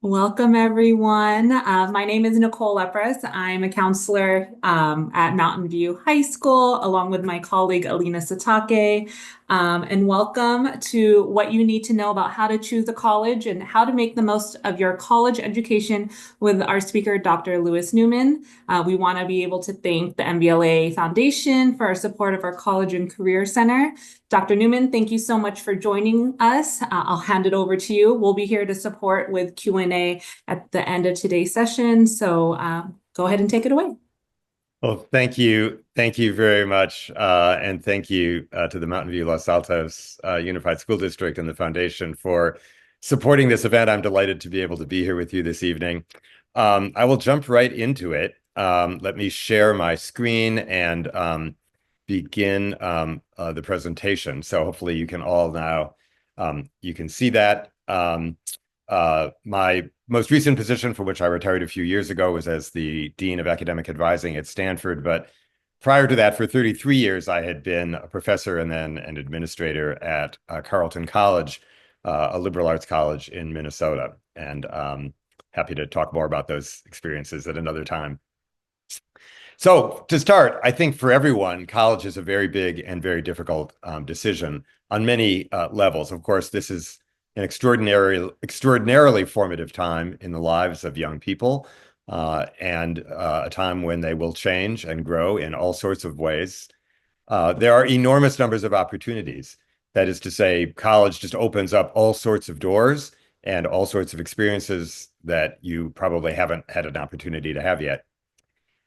Welcome, everyone. My name is Nicole Lepres. I'm a counselor at Mountain View High School, along with my colleague Alina Satake. And welcome to what you need to know about how to choose a college and how to make the most of your college education with our speaker, Dr. Lewis Newman. We want to be able to thank the MBLA Foundation for our support of our College and Career Center. Dr. Newman, thank you so much for joining us. I'll hand it over to you. We'll be here to support with Q&A at the end of today's session. So go ahead and take it away. Well, thank you. Thank you very much. And thank you to the Mountain View Los Altos Unified School District and the Foundation for supporting this event. I'm delighted to be able to be here with you this evening. I will jump right into it. Let me share my screen and begin the presentation. So hopefully you can all now, you can see that. My most recent position, for which I retired a few years ago, was as the Dean of Academic Advising at Stanford. But prior to that, for 33 years, I had been a professor and then an administrator at Carleton College, a liberal arts college in Minnesota. And happy to talk more about those experiences at another time. So to start, I think for everyone, college is a very big and very difficult decision on many levels. Of course, this is an extraordinarily formative time in the lives of young people, and a time when they will change and grow in all sorts of ways. There are enormous numbers of opportunities. That is to say, college just opens up all sorts of doors and all sorts of experiences that you probably haven't had an opportunity to have yet.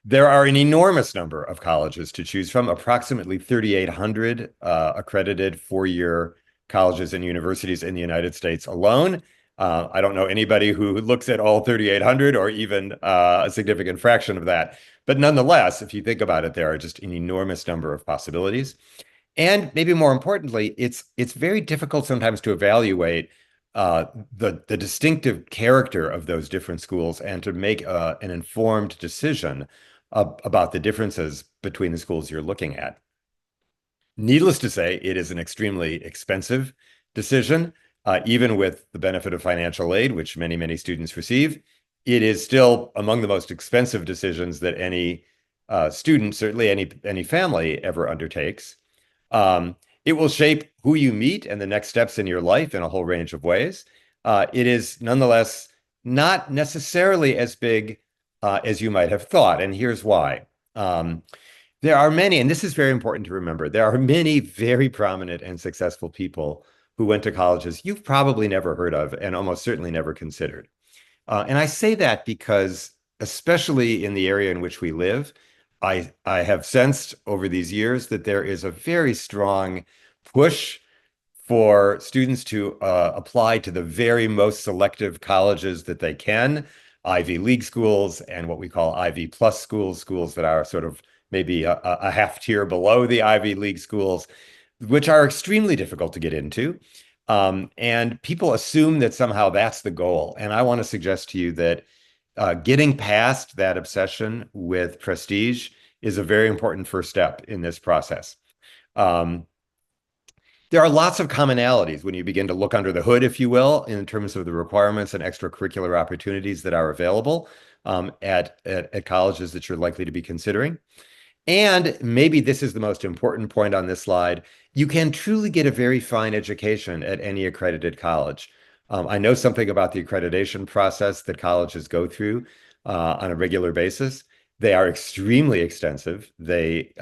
There are an enormous number of colleges to choose from, approximately 3,800 accredited four-year colleges and universities in the United States alone. I don't know anybody who looks at all 3,800 or even a significant fraction of that. But nonetheless, if you think about it, there are just an enormous number of possibilities. And maybe more importantly, it's very difficult sometimes to evaluate the distinctive character of those different schools and to make an informed decision about the differences between the schools you're looking at. Needless to say, it is an extremely expensive decision, even with the benefit of financial aid, which many, many students receive. It is still among the most expensive decisions that any student, certainly any family, ever undertakes. It will shape who you meet and the next steps in your life in a whole range of ways. It is nonetheless not necessarily as big as you might have thought, and here's why. There are many, and this is very important to remember, there are many very prominent and successful people who went to colleges you've probably never heard of and almost certainly never considered. And I say that because, especially in the area in which we live, I have sensed over these years that there is a very strong push for students to apply to the very most selective colleges that they can, Ivy League schools and what we call Ivy Plus schools, schools that are sort of maybe a half tier below the Ivy League schools, which are extremely difficult to get into. And people assume that somehow that's the goal. And I want to suggest to you that getting past that obsession with prestige is a very important first step in this process. There are lots of commonalities when you begin to look under the hood, if you will, in terms of the requirements and extracurricular opportunities that are available at colleges that you're likely to be considering. And maybe this is the most important point on this slide. You can truly get a very fine education at any accredited college. I know something about the accreditation process that colleges go through on a regular basis. They are extremely extensive. They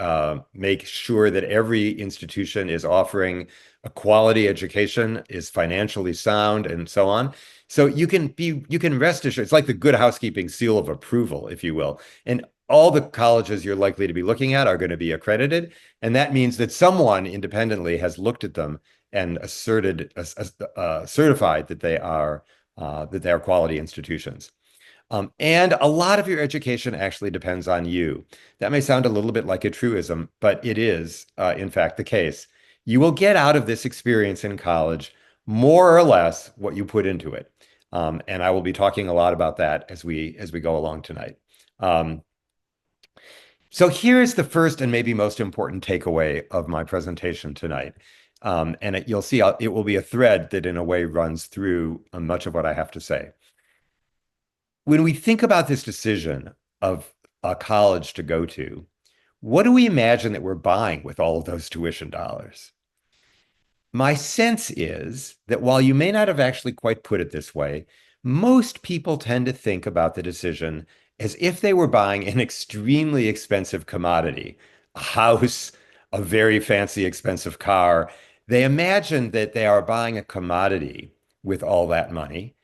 make sure that every institution is offering a quality education, is financially sound, and so on. So you can rest assured. It's like the good housekeeping seal of approval, if you will. And all the colleges you're likely to be looking at are going to be accredited. And that means that someone independently has looked at them and certified that they are quality institutions. And a lot of your education actually depends on you. That may sound a little bit like a truism, but it is, in fact, the case. You will get out of this experience in college more or less what you put into it. And I will be talking a lot about that as we go along tonight. So here's the first and maybe most important takeaway of my presentation tonight. And you'll see it will be a thread that in a way runs through much of what I have to say. when we think about this decision of a college to go to, what do we imagine that we're buying with all of those tuition dollars? My sense is that while you may not have actually quite put it this way, most people tend to think about the decision as if they were buying an extremely expensive commodity, a house, a very fancy, expensive car. They imagine that they are buying a commodity with all that money.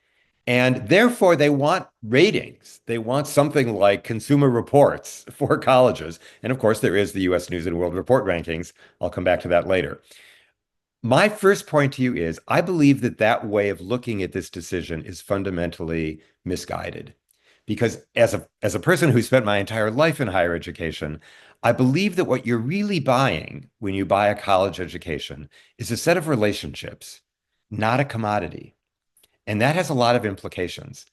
And therefore, they want ratings. They want something like Consumer Reports for colleges. And of course, there is the US News and World Report rankings. I'll come back to that later. My first point to you is I believe that that way of looking at this decision is fundamentally misguided. Because as a person who spent my entire life in higher education, I believe that what you're really buying when you buy a college education is a set of relationships, not a commodity. And that has a lot of implications.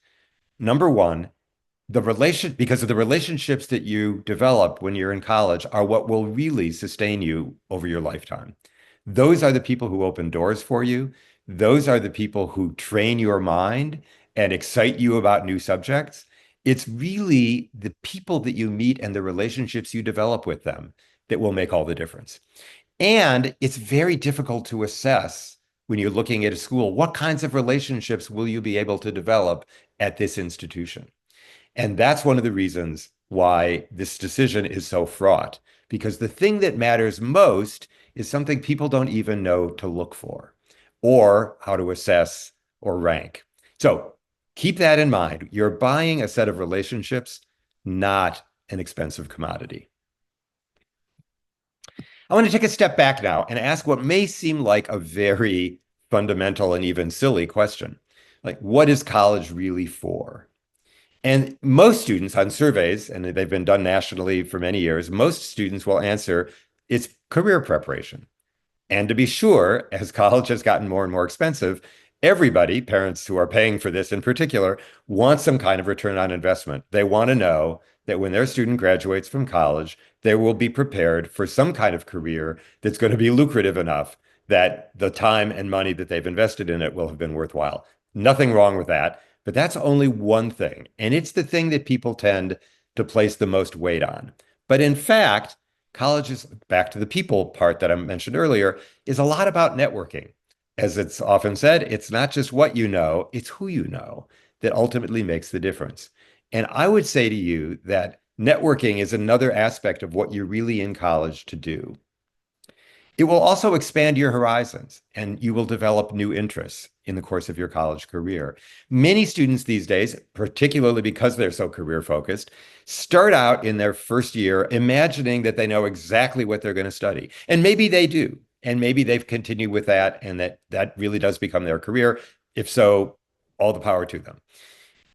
Number one, because of the relationships that you develop when you're in college are what will really sustain you over your lifetime. Those are the people who open doors for you. Those are the people who train your mind and excite you about new subjects. It's really the people that you meet and the relationships you develop with them that will make all the difference. And it's very difficult to assess when you're looking at a school, what kinds of relationships will you be able to develop at this institution? And that's one of the reasons why this decision is so fraught, because the thing that matters most is something people don't even know to look for or how to assess or rank. So keep that in mind. You're buying a set of relationships, not an expensive commodity. I want to take a step back now and ask what may seem like a very fundamental and even silly question. Like, what is college really for? And most students on surveys, and they've been done nationally for many years, most students will answer it's career preparation. And to be sure, as college has gotten more and more expensive, everybody, parents who are paying for this in particular, want some kind of return on investment. They want to know that when their student graduates from college, they will be prepared for some kind of career that's going to be lucrative enough that the time and money that they've invested in it will have been worthwhile. Nothing wrong with that, but that's only one thing. And it's the thing that people tend to place the most weight on. But in fact, college is back to the people part that I mentioned earlier, is a lot about networking. As it's often said, it's not just what you know, it's who you know that ultimately makes the difference. And I would say to you that networking is another aspect of what you're really in college to do. It will also expand your horizons and you will develop new interests in the course of your college career. Many students these days, particularly because they're so career focused, start out in their first year imagining that they know exactly what they're going to study. And maybe they do. And maybe they've continued with that and that really does become their career. If so, all the power to them.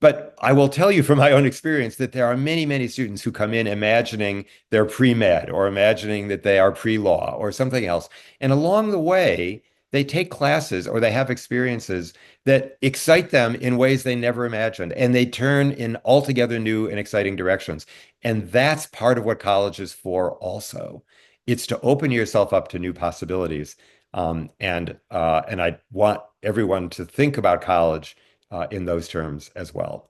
But I will tell you from my own experience that there are many, many students who come in imagining they're pre-med or imagining that they are pre-law or something else. And along the way, they take classes or they have experiences that excite them in ways they never imagined. And they turn in altogether new and exciting directions. And that's part of what college is for also. It's to open yourself up to new possibilities. And I want everyone to think about college in those terms as well.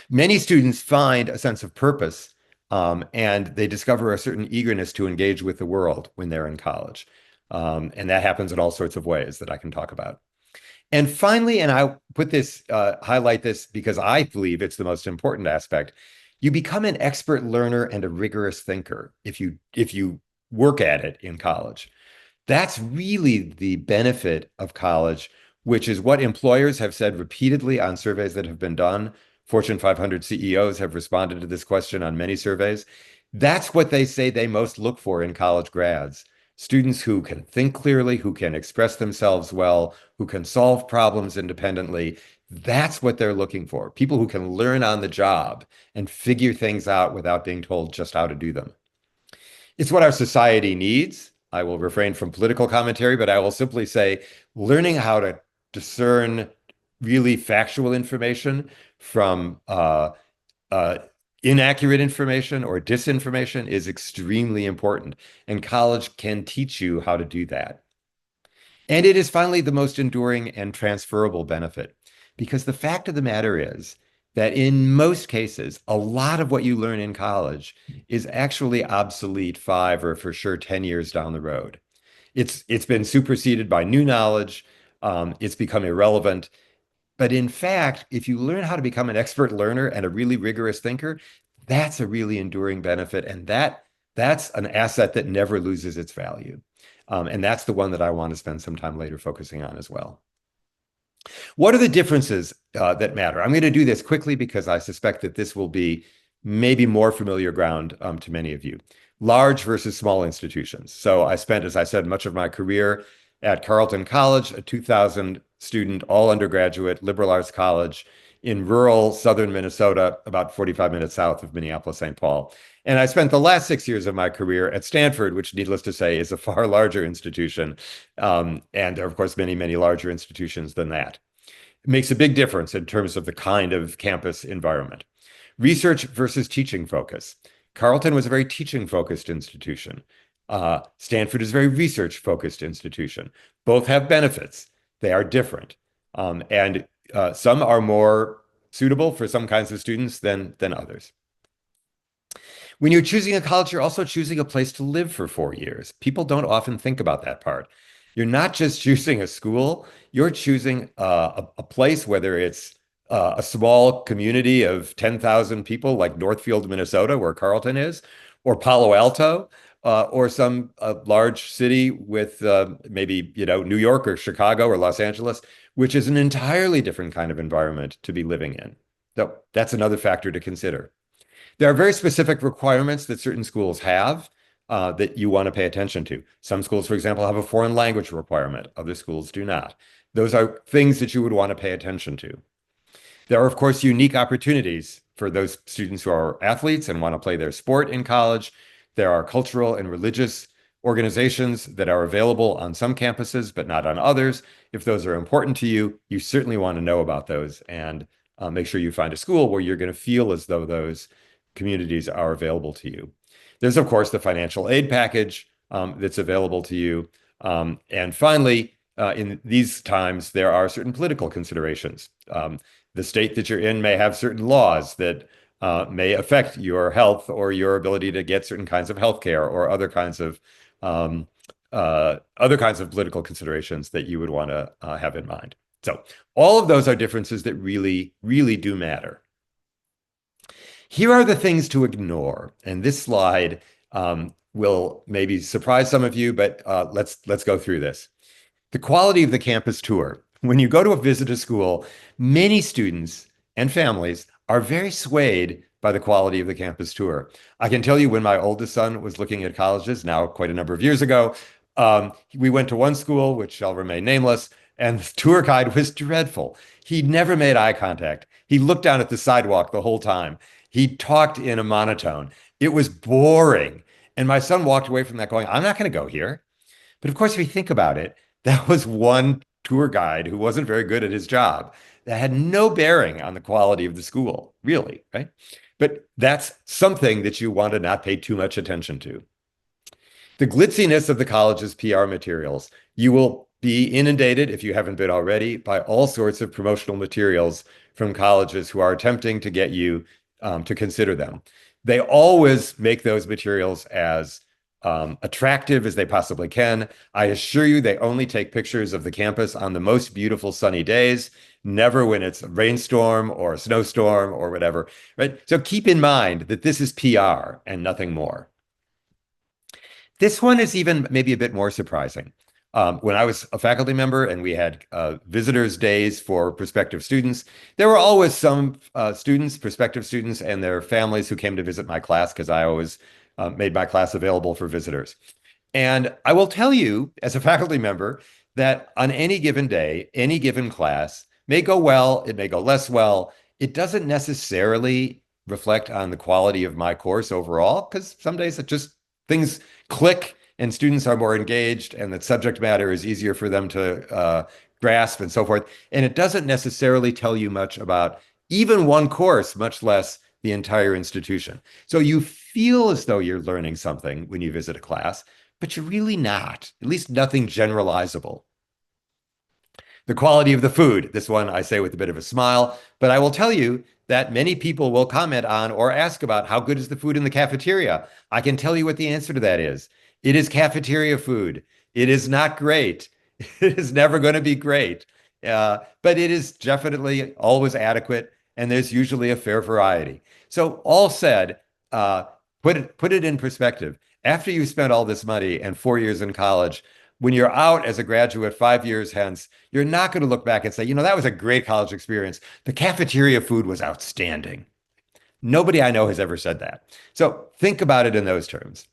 Many students find a sense of purpose and they discover a certain eagerness to engage with the world when they're in college. And that happens in all sorts of ways that I can talk about. And finally, and I put this, highlight this because I believe it's the most important aspect, you become an expert learner and a rigorous thinker if you work at it in college. That's really the benefit of college, which is what employers have said repeatedly on surveys that have been done. Fortune 500 CEOs have responded to this question on many surveys. That's what they say they most look for in college grads. Students who can think clearly, who can express themselves well, who can solve problems independently. That's what they're looking for. People who can learn on the job and figure things out without being told just how to do them. It's what our society needs. I will refrain from political commentary, but I will simply say learning how to discern really factual information from inaccurate information or disinformation is extremely important. And college can teach you how to do that. And it is finally the most enduring and transferable benefit because the fact of the matter is that in most cases, a lot of what you learn in college is actually obsolete 5 or for sure 10 years down the road. It's been superseded by new knowledge. It's become irrelevant. But in fact, if you learn how to become an expert learner and a really rigorous thinker, that's a really enduring benefit, and that's an asset that never loses its value. And that's the one that I want to spend some time later focusing on as well. What are the differences that matter? I'm going to do this quickly because I suspect that this will be maybe more familiar ground to many of you. Large versus small institutions. So I spent, as I said, much of my career at Carleton College, a 2,000 student, all undergraduate liberal arts college in rural southern Minnesota, about 45 minutes south of Minneapolis, St. Paul. And I spent the last 6 years of my career at Stanford, which, needless to say, is a far larger institution. And there are, of course, many, many larger institutions than that. It makes a big difference in terms of the kind of campus environment. Research versus teaching focus. Carleton was a very teaching focused institution. Stanford is a very research focused institution. Both have benefits. They are different. And some are more suitable for some kinds of students than others. When you're choosing a college, you're also choosing a place to live for 4 years. People don't often think about that part. You're not just choosing a school, you're choosing a place, whether it's a small community of 10,000 people like Northfield, Minnesota, where Carleton is, or Palo Alto, or some large city with maybe, New York or Chicago or Los Angeles, which is an entirely different kind of environment to be living in. So that's another factor to consider. There are very specific requirements that certain schools have that you want to pay attention to. Some schools, for example, have a foreign language requirement. Other schools do not. Those are things that you would want to pay attention to. There are, of course, unique opportunities for those students who are athletes and want to play their sport in college. There are cultural and religious organizations that are available on some campuses, but not on others. If those are important to you, you certainly want to know about those and make sure you find a school where you're going to feel as though those communities are available to you. There's, of course, the financial aid package that's available to you. And finally, in these times, there are certain political considerations. The state that you're in may have certain laws that may affect your health or your ability to get certain kinds of health care or other kinds of political considerations that you would want to have in mind. So all of those are differences that really, really do matter. Here are the things to ignore. And this slide will maybe surprise some of you, but let's go through this. The quality of the campus tour. When you go to visit a school, many students and families are very swayed by the quality of the campus tour. I can tell you when my oldest son was looking at colleges, now quite a number of years ago, we went to one school, which shall remain nameless, and the tour guide was dreadful. He never made eye contact. He looked down at the sidewalk the whole time. He talked in a monotone. It was boring. And my son walked away from that going, I'm not going to go here. But of course, if you think about it, that was one tour guide who wasn't very good at his job. That had no bearing on the quality of the school, really, right? But that's something that you want to not pay too much attention to. The glitziness of the college's PR materials. You will be inundated, if you haven't been already, by all sorts of promotional materials from colleges who are attempting to get you to consider them. They always make those materials as attractive as they possibly can. I assure you, they only take pictures of the campus on the most beautiful sunny days, never when it's a rainstorm or a snowstorm or whatever, right? So keep in mind that this is PR and nothing more. This one is even maybe a bit more surprising. When I was a faculty member and we had visitors days for prospective students, there were always some prospective students and their families who came to visit my class because I always made my class available for visitors. And I will tell you, as a faculty member, that on any given day, any given class may go well, it may go less well. It doesn't necessarily reflect on the quality of my course overall, because some days it just things click and students are more engaged and that subject matter is easier for them to grasp and so forth. And it doesn't necessarily tell you much about even one course, much less the entire institution. So you feel as though you're learning something when you visit a class, but you're really not, at least nothing generalizable. The quality of the food, this one I say with a bit of a smile, but I will tell you that many people will comment on or ask about how good is the food in the cafeteria. I can tell you what the answer to that is. It is cafeteria food. It is not great. It is never going to be great. But it is definitely always adequate, and there's usually a fair variety. So all said, uh, put it in perspective. After you spent all this money and 4 years in college, when you're out as a graduate 5 years hence, you're not going to look back and say, that was a great college experience. The cafeteria food was outstanding. Nobody I know has ever said that. So think about it in those terms.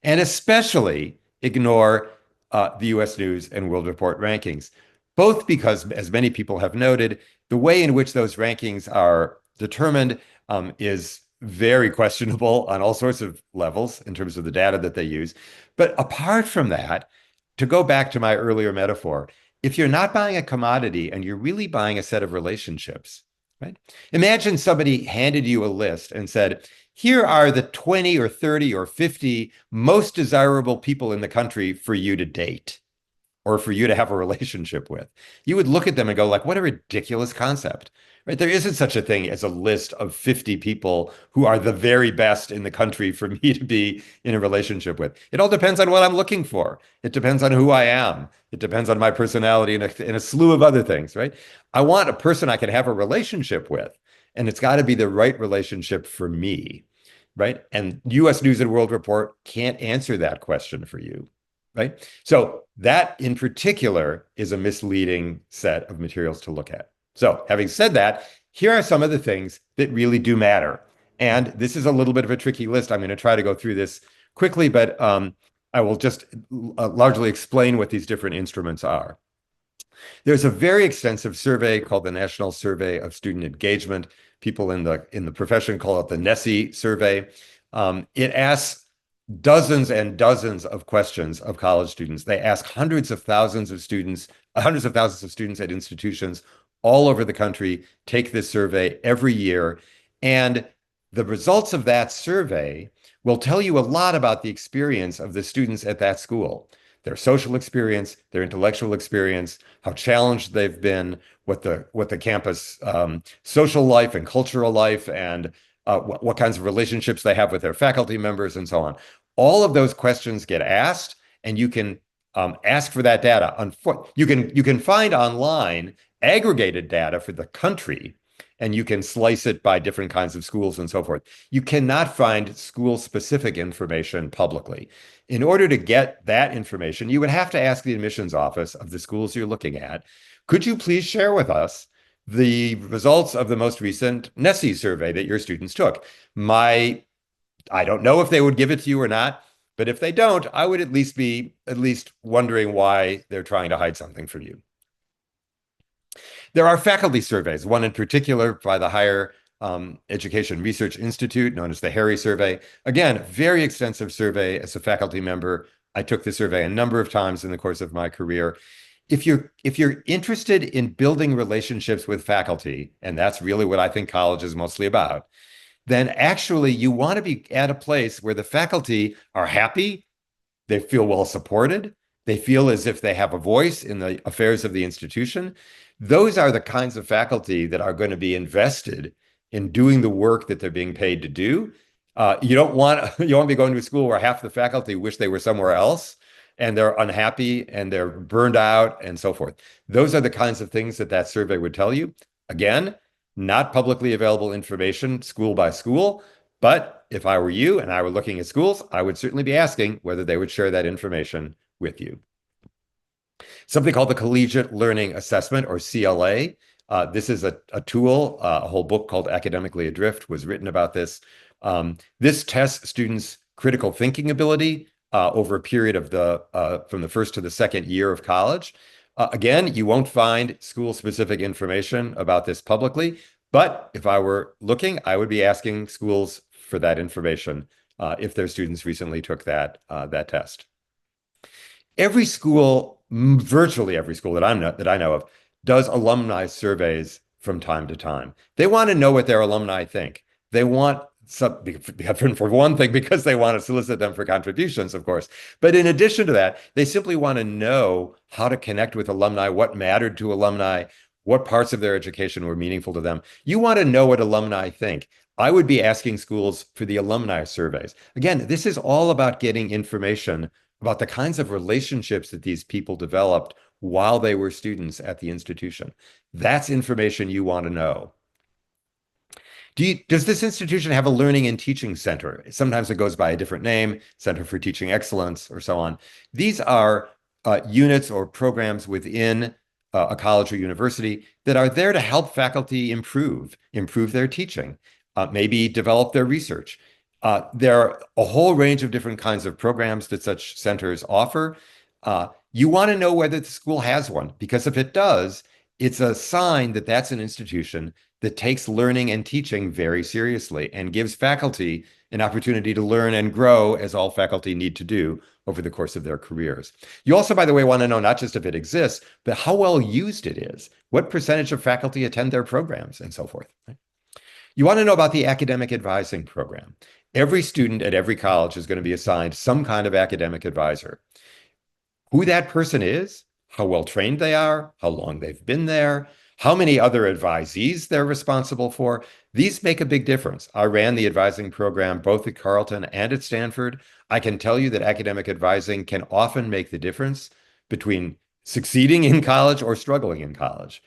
And especially ignore the US News and World Report rankings, both because, as many people have noted, the way in which those rankings are determined is very questionable on all sorts of levels in terms of the data that they use. But apart from that, to go back to my earlier metaphor, if you're not buying a commodity and you're really buying a set of relationships, right? Imagine somebody handed you a list and said, here are the 20 or 30 or 50 most desirable people in the country for you to date or for you to have a relationship with. You would look at them and go like, what a ridiculous concept, right? There isn't such a thing as a list of 50 people who are the very best in the country for me to be in a relationship with. It all depends on what I'm looking for. It depends on who I am. It depends on my personality and a slew of other things, right? I want a person I can have a relationship with, and it's got to be the right relationship for me, right? And US News and World Report can't answer that question for you, right? So that in particular is a misleading set of materials to look at. So having said that, here are some of the things that really do matter. And this is a little bit of a tricky list. I'm going to try to go through this quickly, but I will just largely explain what these different instruments are. There's a very extensive survey called the National Survey of Student Engagement. People in the profession call it the NSSE survey. It asks dozens and dozens of questions of college students. They ask hundreds of thousands of students at institutions all over the country take this survey every year. And the results of that survey will tell you a lot about the experience of the students at that school, their social experience, their intellectual experience, how challenged they've been, what the campus social life and cultural life, and what kinds of relationships they have with their faculty members, and so on. All of those questions get asked, and you can ask for that data. You can find online aggregated data for the country, and you can slice it by different kinds of schools and so forth. You cannot find school-specific information publicly. In order to get that information, you would have to ask the admissions office of the schools you're looking at, could you please share with us the results of the most recent NSSE survey that your students took? I don't know if they would give it to you or not, but if they don't, I would at least be wondering why they're trying to hide something from you. There are faculty surveys, one in particular by the Higher Education Research Institute, known as the Harry Survey. Again, very extensive survey. As a faculty member, I took the survey a number of times in the course of my career. If you're interested in building relationships with faculty, and that's really what I think college is mostly about, then actually you want to be at a place where the faculty are happy, they feel well supported, they feel as if they have a voice in the affairs of the institution. Those are the kinds of faculty that are going to be invested in doing the work that they're being paid to do. You don't want to be going to a school where half the faculty wish they were somewhere else and they're unhappy and they're burned out and so forth. Those are the kinds of things that survey would tell you. Again, not publicly available information school by school, but if I were you and I were looking at schools, I would certainly be asking whether they would share that information with you. Something called the Collegiate Learning Assessment, or CLA. This is a tool, a whole book called Academically Adrift was written about this. This tests students' critical thinking ability over a period of from the first to the second year of college. Again, you won't find school-specific information about this publicly, but if I were looking, I would be asking schools for that information if their students recently took that test. Every school, virtually every school that I know of, does alumni surveys from time to time. They want to know what their alumni think. They want for one thing, because they want to solicit them for contributions, of course. But in addition to that, they simply want to know how to connect with alumni, what mattered to alumni, what parts of their education were meaningful to them. You want to know what alumni think. I would be asking schools for the alumni surveys. Again, this is all about getting information about the kinds of relationships that these people developed while they were students at the institution. That's information you want to know. Does this institution have a learning and teaching center? Sometimes it goes by a different name, Center for Teaching Excellence, or so on. These are units or programs within a college or university that are there to help faculty improve their teaching, maybe develop their research. There are a whole range of different kinds of programs that such centers offer. You want to know whether the school has one, because if it does, it's a sign that that's an institution that takes learning and teaching very seriously and gives faculty an opportunity to learn and grow, as all faculty need to do over the course of their careers. You also, by the way, want to know not just if it exists, but how well used it is, what percentage of faculty attend their programs, and so forth. You want to know about the academic advising program. Every student at every college is going to be assigned some kind of academic advisor. Who that person is, how well trained they are, how long they've been there, how many other advisees they're responsible for. These make a big difference. I ran the advising program both at Carleton and at Stanford. I can tell you that academic advising can often make the difference between succeeding in college or struggling in college.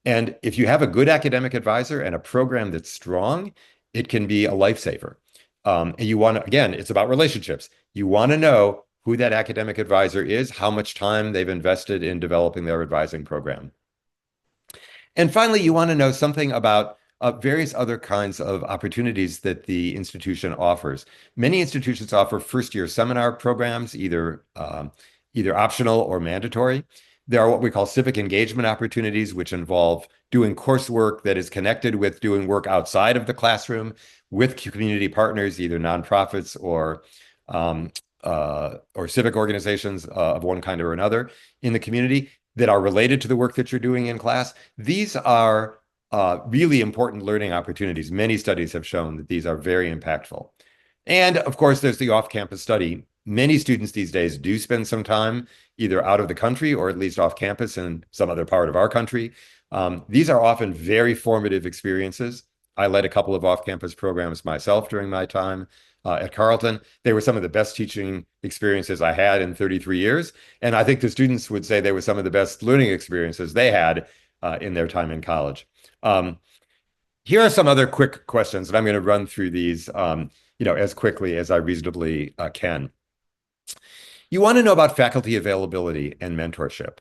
And if you have a good academic advisor and a program that's strong, it can be a lifesaver. And you want to, again, it's about relationships. You want to know who that academic advisor is, how much time they've invested in developing their advising program. And finally, you want to know something about various other kinds of opportunities that the institution offers. Many institutions offer first-year seminar programs, either optional or mandatory. There are what we call civic engagement opportunities, which involve doing coursework that is connected with doing work outside of the classroom with community partners, either nonprofits or civic organizations of one kind or another in the community that are related to the work that you're doing in class. These are really important learning opportunities. Many studies have shown that these are very impactful. And of course, there's the off-campus study. Many students these days do spend some time either out of the country or at least off campus in some other part of our country. These are often very formative experiences. I led a couple of off-campus programs myself during my time at Carleton. They were some of the best teaching experiences I had in 33 years. And I think the students would say they were some of the best learning experiences they had in their time in college. Here are some other quick questions, and I'm going to run through these as quickly as I reasonably can. You want to know about faculty availability and mentorship.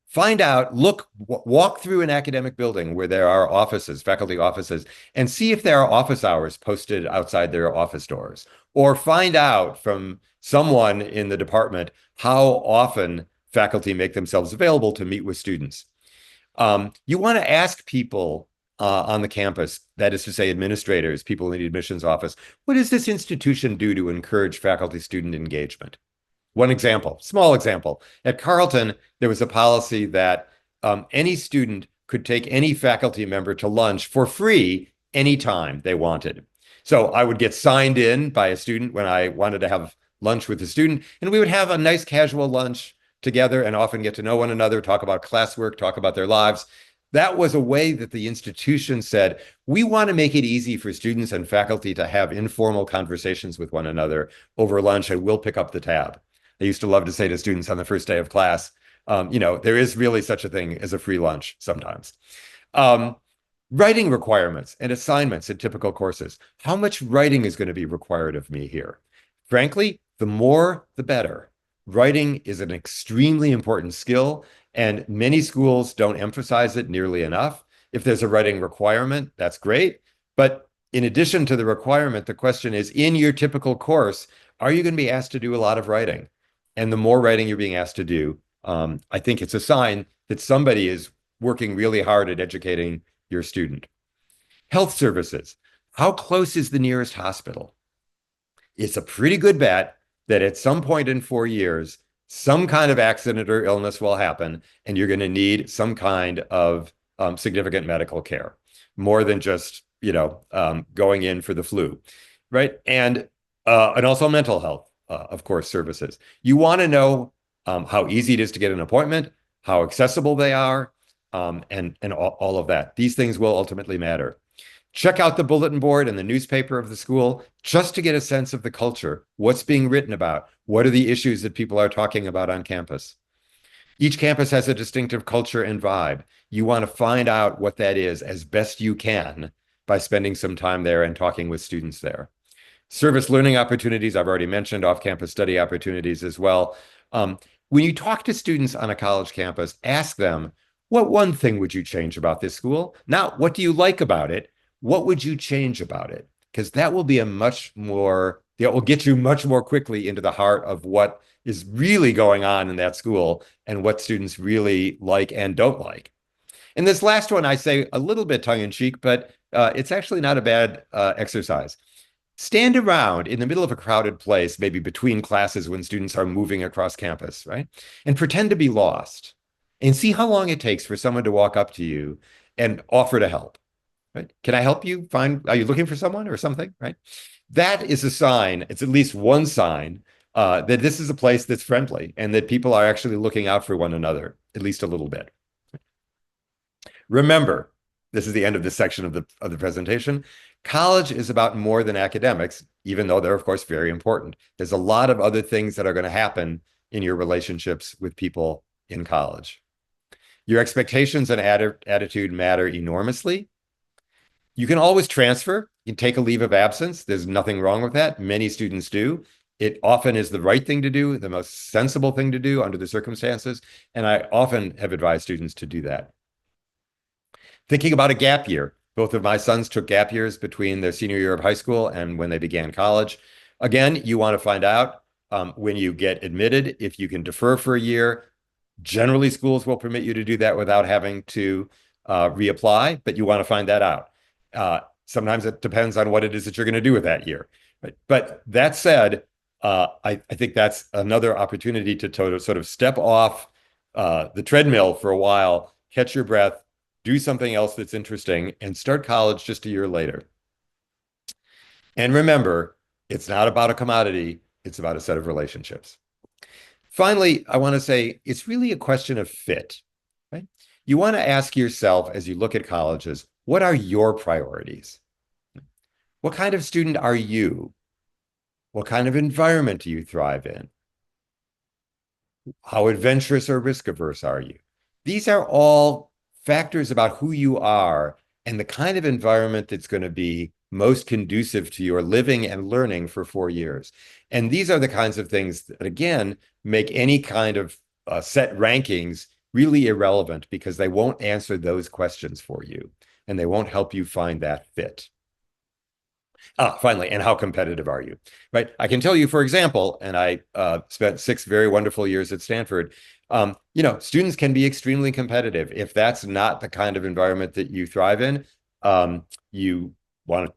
Find out, walk through an academic building where there are offices, faculty offices, and see if there are office hours posted outside their office doors. Or find out from someone in the department how often faculty make themselves available to meet with students. You want to ask people on the campus, that is to say administrators, people in the admissions office, what does this institution do to encourage faculty-student engagement? One example, small example. At Carleton, there was a policy that any student could take any faculty member to lunch for free anytime they wanted. So I would get signed in by a student when I wanted to have lunch with the student, and we would have a nice casual lunch together and often get to know one another, talk about classwork, talk about their lives. That was a way that the institution said, we want to make it easy for students and faculty to have informal conversations with one another over lunch, and we'll pick up the tab. I used to love to say to students on the first day of class, there is really such a thing as a free lunch sometimes. Writing requirements and assignments in typical courses. How much writing is going to be required of me here? Frankly, the more, the better. Writing is an extremely important skill, and many schools don't emphasize it nearly enough. If there's a writing requirement, that's great. But in addition to the requirement, the question is, in your typical course, are you going to be asked to do a lot of writing? And the more writing you're being asked to do, I think it's a sign that somebody is working really hard at educating your student. Health services. How close is the nearest hospital? It's a pretty good bet that at some point in 4 years, some kind of accident or illness will happen, and you're going to need some kind of significant medical care, more than just, going in for the flu, right? And also mental health. Of course, services. You want to know how easy it is to get an appointment, how accessible they are, and all of that. These things will ultimately matter. Check out the bulletin board and the newspaper of the school just to get a sense of the culture. What's being written about? What are the issues that people are talking about on campus? Each campus has a distinctive culture and vibe. You want to find out what that is as best you can by spending some time there and talking with students there. Service learning opportunities, I've already mentioned, off-campus study opportunities as well. When you talk to students on a college campus, ask them, what one thing would you change about this school? Not what do you like about it? What would you change about it? Because that will be that will get you much more quickly into the heart of what is really going on in that school and what students really like and don't like. And this last one, I say a little bit tongue in cheek, but it's actually not a bad exercise. Stand around in the middle of a crowded place, maybe between classes when students are moving across campus, right? And pretend to be lost and see how long it takes for someone to walk up to you and offer to help, right? Can I help you find, are you looking for someone or something, right? That is a sign, it's at least one sign that this is a place that's friendly and that people are actually looking out for one another, at least a little bit. Remember, this is the end of this section of the presentation. College is about more than academics, even though they're, of course, very important. There's a lot of other things that are going to happen in your relationships with people in college. Your expectations and attitude matter enormously. You can always transfer. You can take a leave of absence. There's nothing wrong with that. Many students do. It often is the right thing to do, the most sensible thing to do under the circumstances. And I often have advised students to do that. Thinking about a gap year. Both of my sons took gap years between their senior year of high school and when they began college. Again, you want to find out when you get admitted if you can defer for a year. Generally, schools will permit you to do that without having to reapply, but you want to find that out. Sometimes it depends on what it is that you're going to do with that year. But that said, I think that's another opportunity to sort of step off the treadmill for a while, catch your breath, do something else that's interesting, and start college just a year later. And remember, it's not about a commodity, it's about a set of relationships. Finally, I want to say it's really a question of fit, right? You want to ask yourself as you look at colleges, what are your priorities? What kind of student are you? What kind of environment do you thrive in? How adventurous or risk averse are you? These are all factors about who you are and the kind of environment that's going to be most conducive to your living and learning for 4 years. And these are the kinds of things that, again, make any kind of set rankings really irrelevant because they won't answer those questions for you and they won't help you find that fit. Finally, and how competitive are you? Right? I can tell you, for example, and I spent 6 very wonderful years at Stanford. Students can be extremely competitive. If that's not the kind of environment that you thrive in, you want to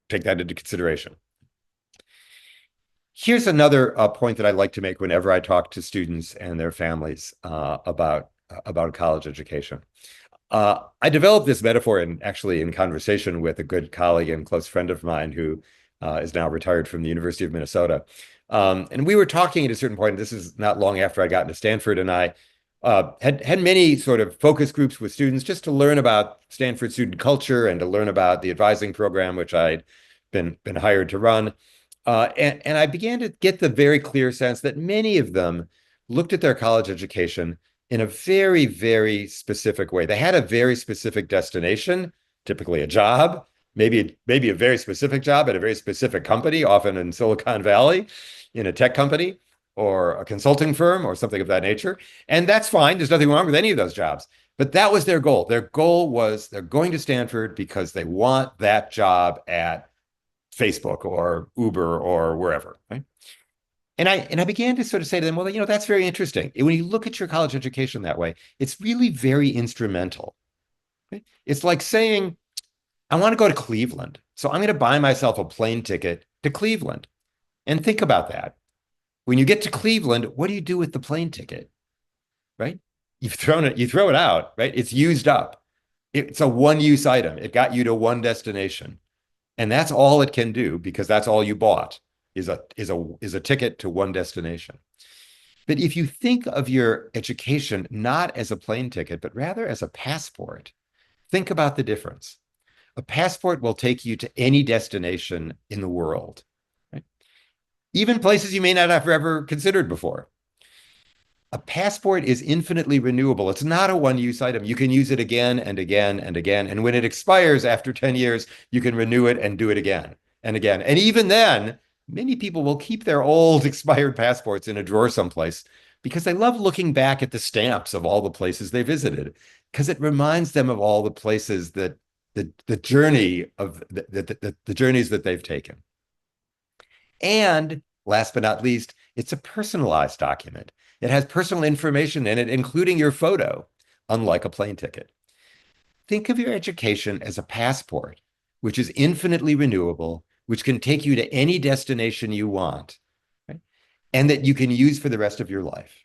take that into consideration. Here's another point that I like to make whenever I talk to students and their families about college education. I developed this metaphor in conversation with a good colleague and close friend of mine who is now retired from the University of Minnesota. And we were talking at a certain point, and this is not long after I got into Stanford, and I had many sort of focus groups with students just to learn about Stanford student culture and to learn about the advising program, which I'd been hired to run. And I began to get the very clear sense that many of them looked at their college education in a very, very specific way. They had a very specific destination, typically a job, maybe a very specific job at a very specific company, often in Silicon Valley, in a tech company or a consulting firm or something of that nature. And that's fine. There's nothing wrong with any of those jobs. But that was their goal. Their goal was they're going to Stanford because they want that job at Facebook or Uber or wherever, right? And I began to sort of say to them, well, that's very interesting. When you look at your college education that way, it's really very instrumental. Right? It's like saying, I want to go to Cleveland, so I'm going to buy myself a plane ticket to Cleveland. And think about that. When you get to Cleveland, what do you do with the plane ticket? Right? You throw it out, right? It's used up. It's a one-use item. It got you to one destination. And that's all it can do because that's all you bought is a ticket to one destination. But if you think of your education not as a plane ticket, but rather as a passport, think about the difference. A passport will take you to any destination in the world, right? Even places you may not have ever considered before. A passport is infinitely renewable. It's not a one-use item. You can use it again and again and again. And when it expires after 10 years, you can renew it and do it again and again. And even then, many people will keep their old expired passports in a drawer someplace because they love looking back at the stamps of all the places they visited, because it reminds them of all the places that the journey of the journeys that they've taken. And last but not least, it's a personalized document. It has personal information in it, including your photo, unlike a plane ticket. Think of your education as a passport, which is infinitely renewable, which can take you to any destination you want, right? And that you can use for the rest of your life.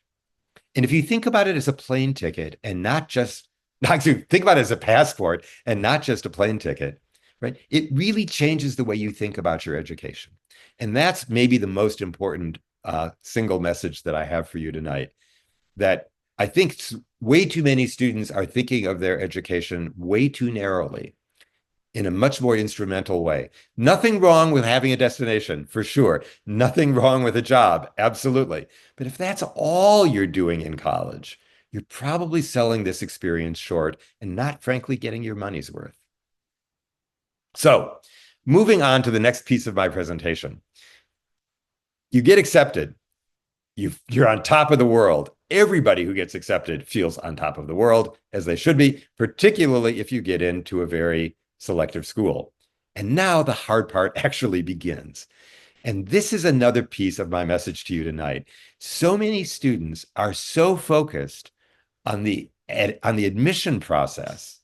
And if you think about it as a plane ticket and not just, actually, think about it as a passport and not just a plane ticket, right? It really changes the way you think about your education. And that's maybe the most important single message that I have for you tonight, that I think way too many students are thinking of their education way too narrowly, in a much more instrumental way. Nothing wrong with having a destination, for sure. Nothing wrong with a job, absolutely. But if that's all you're doing in college, you're probably selling this experience short and not, frankly, getting your money's worth. So, moving on to the next piece of my presentation. You get accepted. You're on top of the world. Everybody who gets accepted feels on top of the world, as they should be, particularly if you get into a very selective school. And now the hard part actually begins. And this is another piece of my message to you tonight. So many students are so focused on the admission process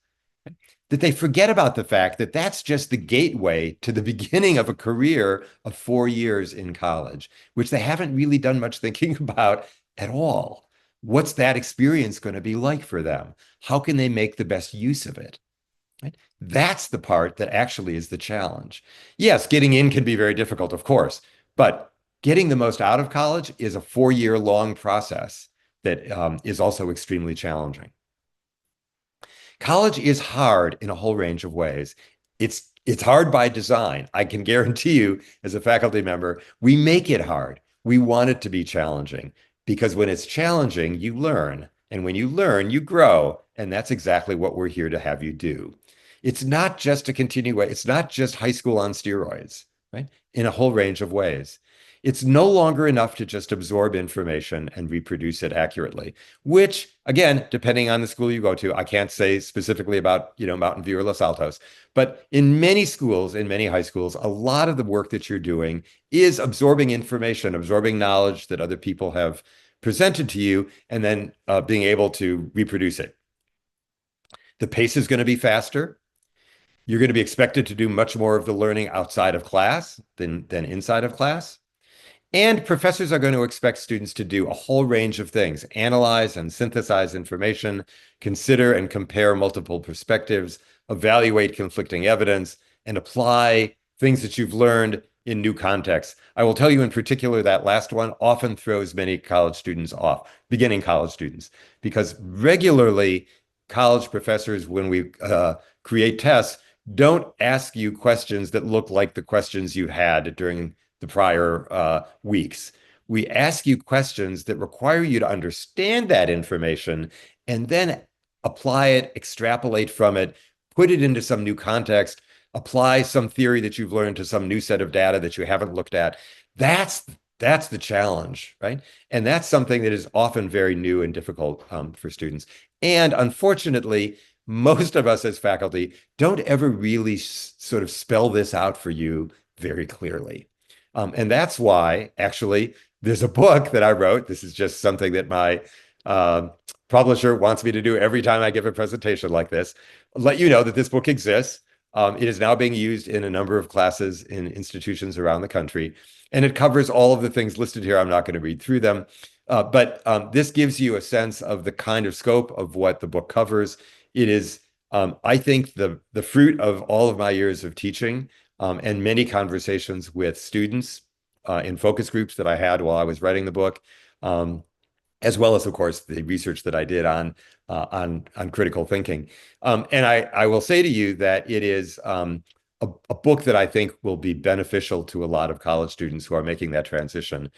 that they forget about the fact that that's just the gateway to the beginning of a career of 4 years in college, which they haven't really done much thinking about at all. What's that experience going to be like for them? How can they make the best use of it? Right? That's the part that actually is the challenge. Yes, getting in can be very difficult, of course, but getting the most out of college is a 4 year long process that is also extremely challenging. College is hard in a whole range of ways. It's hard by design. I can guarantee you, as a faculty member, we make it hard. We want it to be challenging because when it's challenging, you learn. And when you learn, you grow. And that's exactly what we're here to have you do. It's not just a continuation. It's not just high school on steroids, right? In a whole range of ways. It's no longer enough to just absorb information and reproduce it accurately, which, again, depending on the school you go to, I can't say specifically about, Mountain View or Los Altos, but in many schools, in many high schools, a lot of the work that you're doing is absorbing information, absorbing knowledge that other people have presented to you, and then being able to reproduce it. The pace is going to be faster. You're going to be expected to do much more of the learning outside of class than inside of class. And professors are going to expect students to do a whole range of things: analyze and synthesize information, consider and compare multiple perspectives, evaluate conflicting evidence, and apply things that you've learned in new contexts. I will tell you in particular that last one often throws many college students off, beginning college students, because regularly college professors, when we create tests, don't ask you questions that look like the questions you had during the prior weeks. We ask you questions that require you to understand that information and then apply it, extrapolate from it, put it into some new context, apply some theory that you've learned to some new set of data that you haven't looked at. That's the challenge, right? And that's something that is often very new and difficult for students. And unfortunately, most of us as faculty don't ever really sort of spell this out for you very clearly. And that's why, actually, there's a book that I wrote. This is just something that my publisher wants me to do every time I give a presentation like this. Let you know that this book exists. It is now being used in a number of classes in institutions around the country. And it covers all of the things listed here. I'm not going to read through them. But this gives you a sense of the kind of scope of what the book covers. It is, I think, the fruit of all of my years of teaching. And many conversations with students in focus groups that I had while I was writing the book. as well as, of course, the research that I did on critical thinking. And I will say to you that it is a book that I think will be beneficial to a lot of college students who are making that transition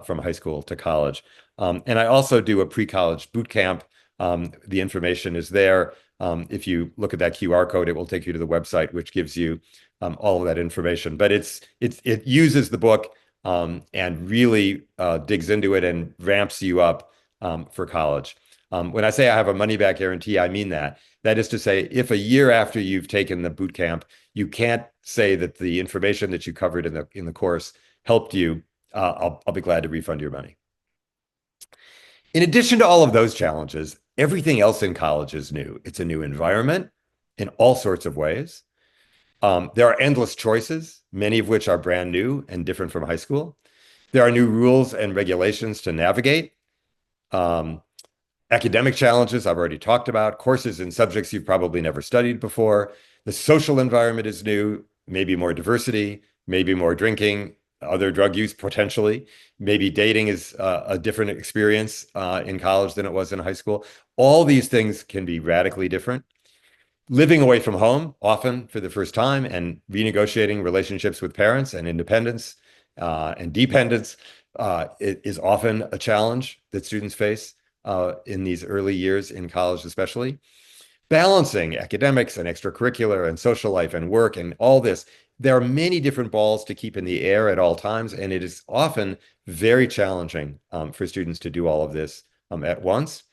from high school to college. And I also do a pre-college boot camp. The information is there. If you look at that QR code, it will take you to the website, which gives you all of that information. But it uses the book and really digs into it and ramps you up for college. When I say I have a money back guarantee, I mean that. That is to say, if a year after you've taken the boot camp, you can't say that the information that you covered in the course helped you, I'll be glad to refund your money. In addition to all of those challenges, everything else in college is new. It's a new environment in all sorts of ways. There are endless choices, many of which are brand new and different from high school. There are new rules and regulations to navigate. Um, Academic challenges I've already talked about, courses and subjects you've probably never studied before. The social environment is new, maybe more diversity, maybe more drinking, other drug use potentially. Maybe dating is a different experience in college than it was in high school. All these things can be radically different. Living away from home, often for the first time, and renegotiating relationships with parents and independence and dependence is often a challenge that students face in these early years in college, especially. Balancing academics and extracurricular and social life and work and all this. There are many different balls to keep in the air at all times, and it is often very challenging for students to do all of this at once.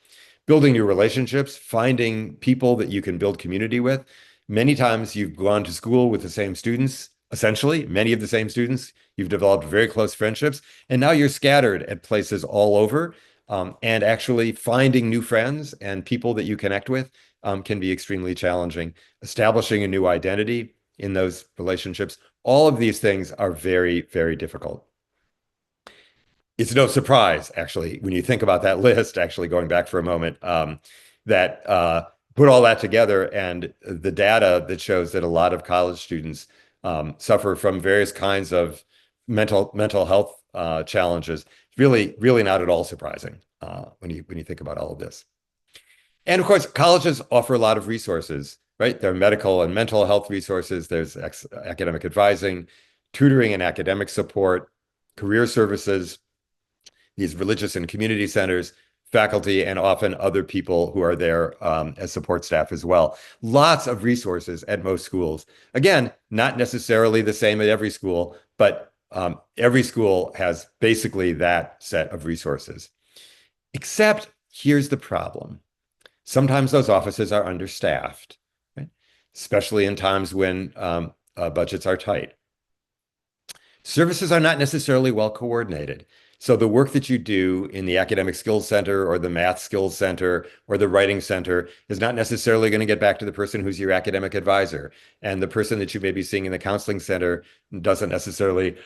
Building new relationships, finding people that you can build community with. Many times you've gone to school with the same students, essentially, many of the same students. You've developed very close friendships, and now you're scattered at places all over. And actually finding new friends and people that you connect with can be extremely challenging. Establishing a new identity in those relationships, all of these things are very, very difficult. It's no surprise, actually, when you think about that list, actually going back for a moment, that put all that together and the data that shows that a lot of college students suffer from various kinds of mental health challenges. Really, really not at all surprising when you think about all of this. And of course, colleges offer a lot of resources, right? There are medical and mental health resources. There's academic advising, tutoring and academic support, career services, these religious and community centers, faculty, and often other people who are there as support staff as well. Lots of resources at most schools. Again, not necessarily the same at every school, but every school has basically that set of resources. Except here's the problem. Sometimes those offices are understaffed, right? Especially in times when budgets are tight. Services are not necessarily well coordinated. So the work that you do in the Academic Skills Center or the Math Skills Center or the Writing Center is not necessarily going to get back to the person who's your academic advisor. And the person that you may be seeing in the Counseling Center doesn't necessarily